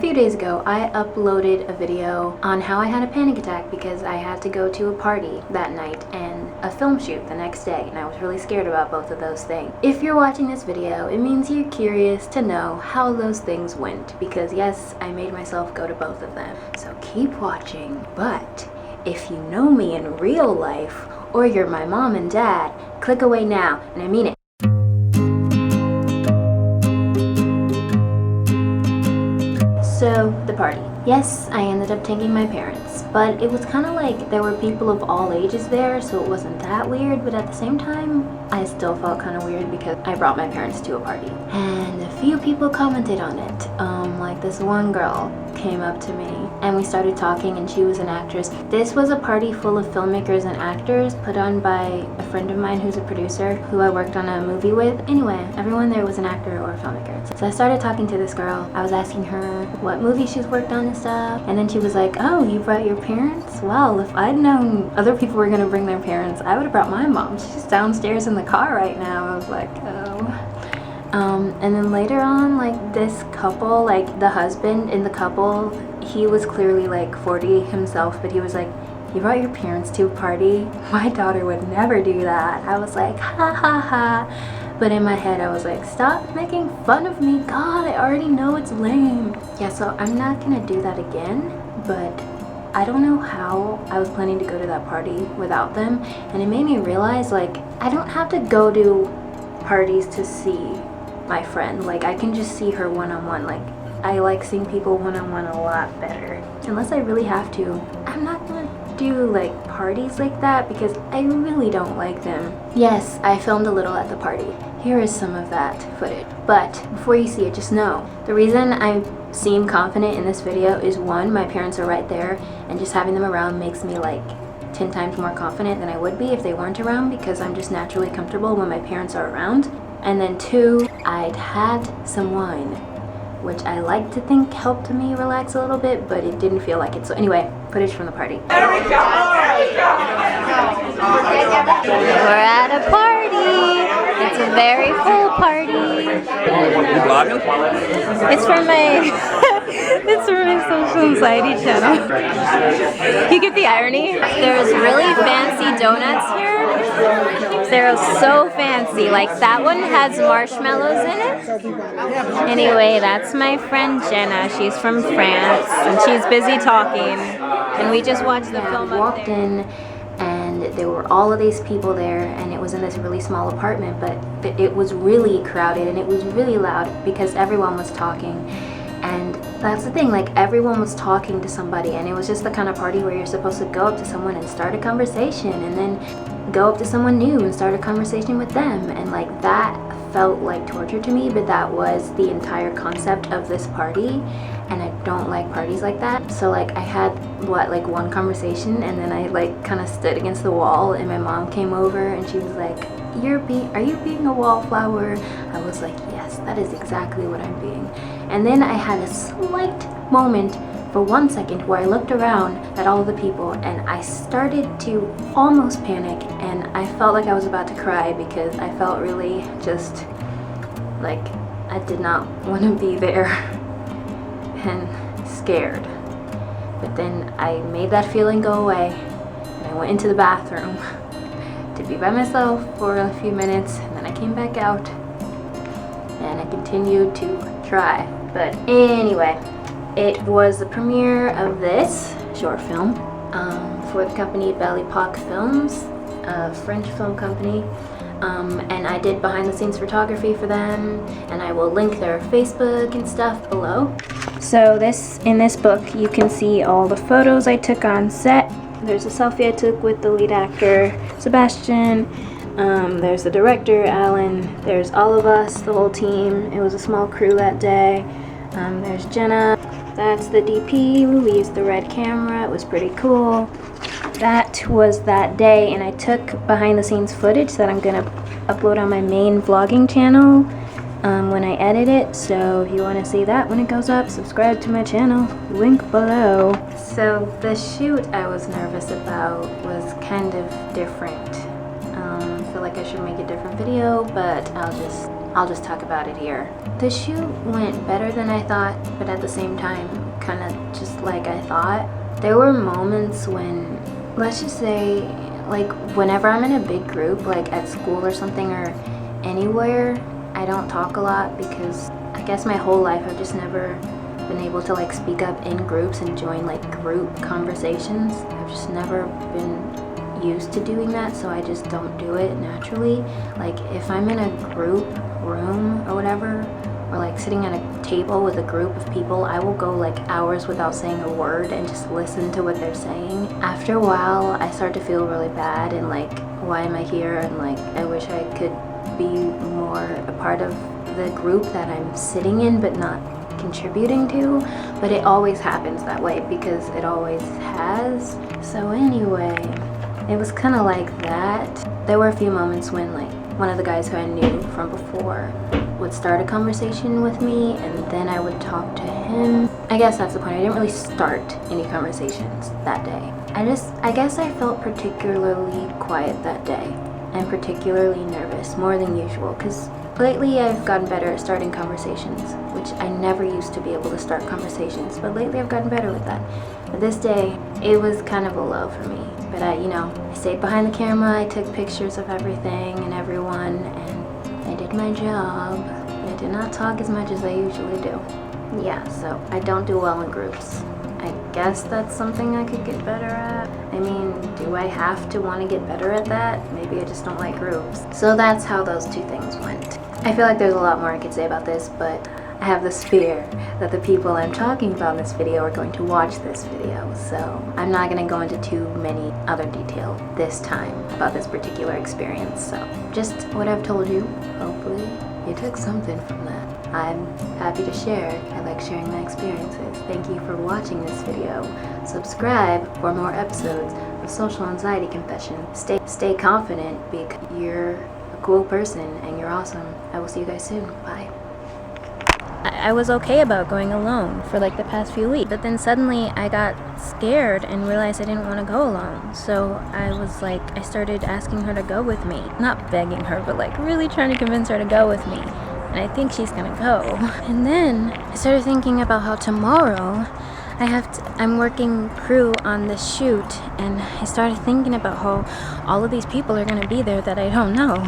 few days ago, I uploaded a video on how I had a panic attack because I had to go to a party that night and a film shoot the next day, and I was really scared about both of those things. If you're watching this video, it means you're curious to know how those things went, because yes, I made myself go to both of them. So keep watching. But if you know me in real life, or you're my mom and dad, click away now, and I mean it. So, the party. Yes, I ended up taking my parents, but it was kind of like there were people of all ages there, so it wasn't that weird, but at the same time, I still felt kind of weird because I brought my parents to a party. And a few people commented on it. Like this one girl came up to me and we started talking, and she was an actress. This was a party full of filmmakers and actors put on by a friend of mine who's a producer who I worked on a movie with. Anyway, everyone there was an actor or a filmmaker. So I started talking to this girl. I was asking her what movie she's worked on and stuff, and then she was like, oh, you brought your parents? Well, if I'd known other people were gonna bring their parents, I would have brought my mom. She's downstairs in the car right now. I was like, oh. And then later on, like this couple, like the husband in the couple, he was clearly like 40 himself, but he was like, you brought your parents to a party? My daughter would never do that. I was like, ha ha ha. But in my head, I was like, stop making fun of me. God, I already know it's lame. Yeah, so I'm not gonna do that again, but I don't know how I was planning to go to that party without them. And it made me realize, like, I don't have to go to parties to see my friend. Like, I can just see her one-on-one. Like, I like seeing people one-on-one a lot better. Unless I really have to, I'm not gonna do like parties like that because I really don't like them. Yes, I filmed a little at the party. Here is some of that footage. But before you see it, just know the reason I seem confident in this video is, one, my parents are right there, and just having them around makes me like 10 times more confident than I would be if they weren't around, because I'm just naturally comfortable when my parents are around. And then two, I'd had some wine, which I like to think helped me relax a little bit, but it didn't feel like it. So anyway, footage from the party. There we go! We're at a party. It's a very full party. You vlogging? It's from my it's from my social anxiety channel. You get the irony? There's really fancy donuts here. They're so fancy. Like that one has marshmallows in it. Anyway, that's my friend Jenna. She's from France and she's busy talking. And we just watched the film. I walked in and there were all of these people there, and it was in this really small apartment, but it was really crowded and it was really loud because everyone was talking. And that's the thing, like everyone was talking to somebody, and it was just the kind of party where you're supposed to go up to someone and start a conversation, and then go up to someone new and start a conversation with them. And like that felt like torture to me, but that was the entire concept of this party, and I don't like parties like that. So like I had like one conversation, and then I like kind of stood against the wall, and my mom came over and she was like, are you being a wallflower? I was like, yes, that is exactly what I'm being. And then I had a slight moment for 1 second where I looked around at all the people and I started to almost panic, and I felt like I was about to cry because I felt really just like I did not want to be there and scared. But then I made that feeling go away and I went into the bathroom to be by myself for a few minutes, and then I came back out and I continued to try. But anyway, it was the premiere of this short film for the company Belle Epoque Films, a French film company, and I did behind the scenes photography for them, and I will link their Facebook and stuff below. So in this book you can see all the photos I took on set. There's a selfie I took with the lead actor Sebastian. There's the director Alan. There's all of us, the whole team. It was a small crew that day. There's Jenna. That's the DP. We used the red camera. It was pretty cool. That was that day, and I took behind the scenes footage that I'm gonna upload on my main vlogging channel when I edit it. So if you want to see that when it goes up, subscribe to my channel, link below. So the shoot I was nervous about was kind of different. I feel like I should make a different video, but I'll just I'll just talk about it here. The shoot went better than I thought, but at the same time, kind of just like I thought. There were moments when, let's just say, like whenever I'm in a big group, like at school or something or anywhere, I don't talk a lot because I guess my whole life I've just never been able to like speak up in groups and join like group conversations. I've just never been used to doing that, so I just don't do it naturally. Like if I'm in a group room or whatever, or like sitting at a table with a group of people, I will go like hours without saying a word and just listen to what they're saying. After a while, I start to feel really bad and like, why am I here? And like, I wish I could be more a part of the group that I'm sitting in but not contributing to. But it always happens that way because it always has. So anyway, it was kind of like that. There were a few moments when like one of the guys who I knew from before would start a conversation with me and then I would talk to him. I guess that's the point. I didn't really start any conversations that day. I guess I felt particularly quiet that day and particularly nervous, more than usual, because lately I've gotten better at starting conversations, which I never used to be able to start conversations, but lately I've gotten better with that. But this day, it was kind of a low for me. But I stayed behind the camera, I took pictures of everything and everyone, and I did my job. I did not talk as much as I usually do. Yeah, so I don't do well in groups. I guess that's something I could get better at. I mean, do I have to want to get better at that? Maybe I just don't like groups. So that's how those two things went. I feel like there's a lot more I could say about this, but I have this fear that the people I'm talking about in this video are going to watch this video, so I'm not going to go into too many other detail this time about this particular experience. So just what I've told you, hopefully you took something from that. I'm happy to share. I like sharing my experiences. Thank you for watching this video. Subscribe for more episodes of Social Anxiety Confession. Stay confident because you're a cool person and you're awesome. I will see you guys soon. Bye. I was okay about going alone for like the past few weeks, but then suddenly I got scared and realized I didn't want to go alone. So I started asking her to go with me. Not begging her, but like really trying to convince her to go with me. And I think she's gonna go. And then I started thinking about how tomorrow I'm working crew on this shoot, and I started thinking about how all of these people are gonna be there that I don't know.